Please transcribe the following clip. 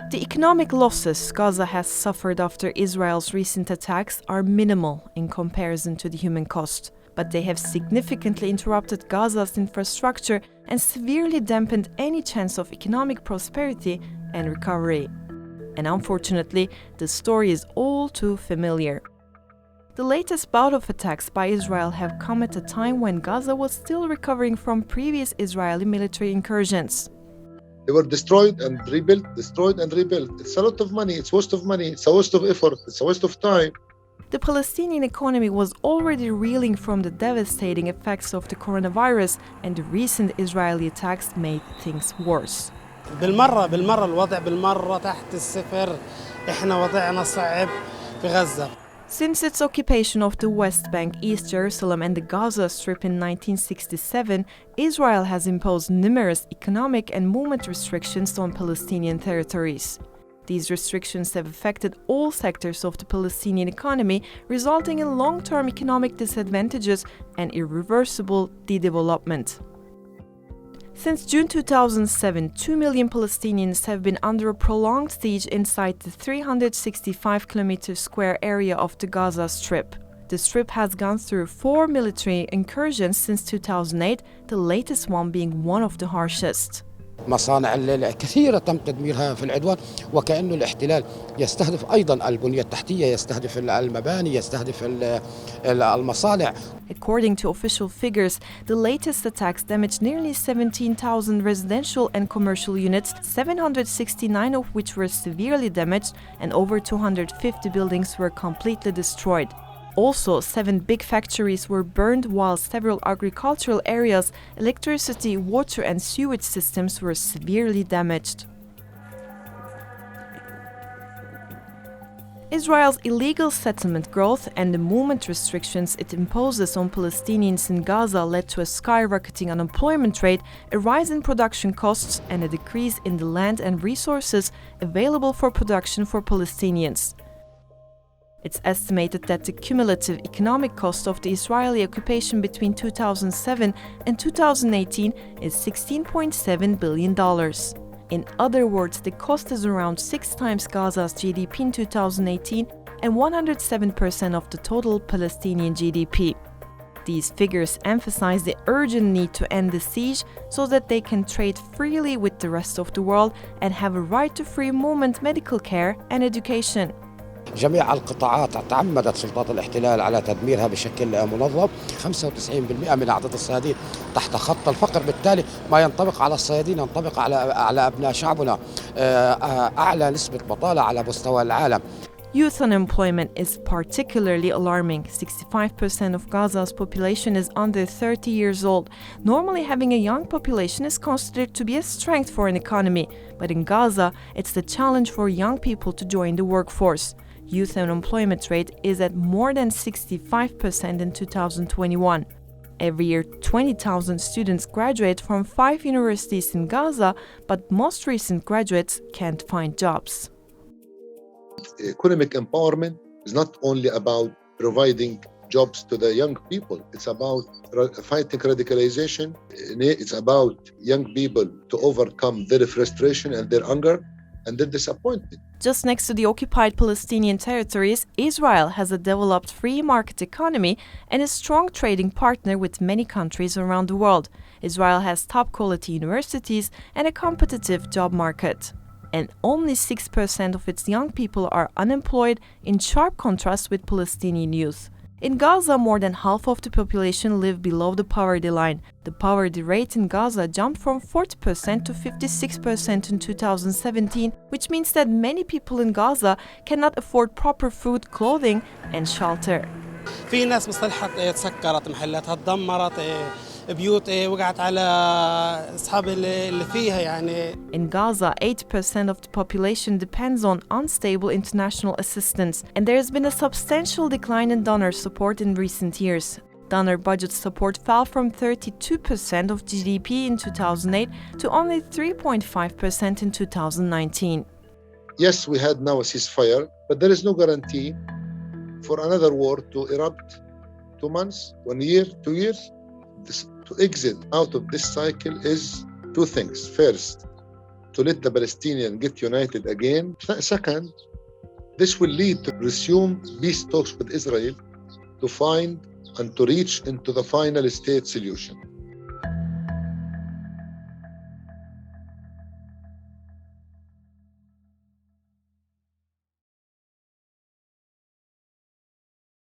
The economic losses Gaza has suffered after Israel's recent attacks are minimal in comparison to the human cost, but they have significantly interrupted Gaza's infrastructure and severely dampened any chance of economic prosperity and recovery. And unfortunately, the story is all too familiar. The latest bout of attacks by Israel have come at a time when Gaza was still recovering from previous Israeli military incursions. They were destroyed and rebuilt, destroyed and rebuilt. It's a lot of money, it's a waste of money, it's a waste of effort, it's a waste of time. The Palestinian economy was already reeling from the devastating effects of the coronavirus, and the recent Israeli attacks made things worse. بالمرة الوضع بالمرة تحت الصفر. إحنا وضعنا صعب في غزة. Since its occupation of the West Bank, East Jerusalem and the Gaza Strip in 1967, Israel has imposed numerous economic and movement restrictions on Palestinian territories. These restrictions have affected all sectors of the Palestinian economy, resulting in long-term economic disadvantages and irreversible de-development. Since June 2007, 2 million Palestinians have been under a prolonged siege inside the 365-kilometer-square area of the Gaza Strip. The Strip has gone through 4 military incursions since 2008, the latest one being one of the harshest. مصانع كثيرة تم تدميرها في العدوان، وكأنه الاحتلال يستهدف أيضا البنية التحتية، يستهدف المباني، يستهدف المصانع. According to official figures, the latest attacks damaged nearly 17,000 residential and commercial units, 769 of which were severely damaged, and over 250 buildings were completely destroyed. Also, 7 big factories were burned, while several agricultural areas, electricity, water and sewage systems were severely damaged. Israel's illegal settlement growth and the movement restrictions it imposes on Palestinians in Gaza led to a skyrocketing unemployment rate, a rise in production costs, and a decrease in the land and resources available for production for Palestinians. It's estimated that the cumulative economic cost of the Israeli occupation between 2007 and 2018 is $16.7 billion. In other words, the cost is around 6 times Gaza's GDP in 2018 and 107% of the total Palestinian GDP. These figures emphasize the urgent need to end the siege so that they can trade freely with the rest of the world and have a right to free movement, medical care and education. جميع القطاعات تعمدت سلطات الاحتلال على تدميرها بشكل منظم. 95% من أعداد الصيادين تحت خط الفقر، بالتالي ما ينطبق على الصيادين ينطبق على أبناء شعبنا. أعلى نسبة بطالة على مستوى العالم. Youth unemployment is particularly alarming. 65% of Gaza's population is under 30 years old. Normally, having a young population is considered to be a strength for an economy, but in Gaza, it's the challenge for young people to join the workforce. Youth unemployment rate is at more than 65% in 2021. Every year, 20,000 students graduate from 5 universities in Gaza, but most recent graduates can't find jobs. Economic empowerment is not only about providing jobs to the young people. It's about fighting radicalization. It's about young people to overcome their frustration and their anger and their disappointment. Just next to the occupied Palestinian territories, Israel has a developed free market economy and a strong trading partner with many countries around the world. Israel has top-quality universities and a competitive job market. And only 6% of its young people are unemployed, in sharp contrast with Palestinian youth. In Gaza, more than half of the population live below the poverty line. The poverty rate in Gaza jumped from 40% to 56% in 2017, which means that many people in Gaza cannot afford proper food, clothing, and shelter. في ناس مصطلحات تسكرت، محلاتها تدمرت، بيوت وقعت على أصحاب اللي فيها يعني. In Gaza, 8% of the population depends on unstable international assistance, and there has been a substantial decline in donor support in recent years. Donor budget support fell from 32% of GDP in 2008 to only 3.5% in 2019. Yes, we had now a ceasefire, but there is no guarantee for another war to erupt 2 months, 1 year, 2 years. To exit out of this cycle is 2 things. First, to let the Palestinians get united again. Second, this will lead to resume peace talks with Israel to find and to reach into the final state solution.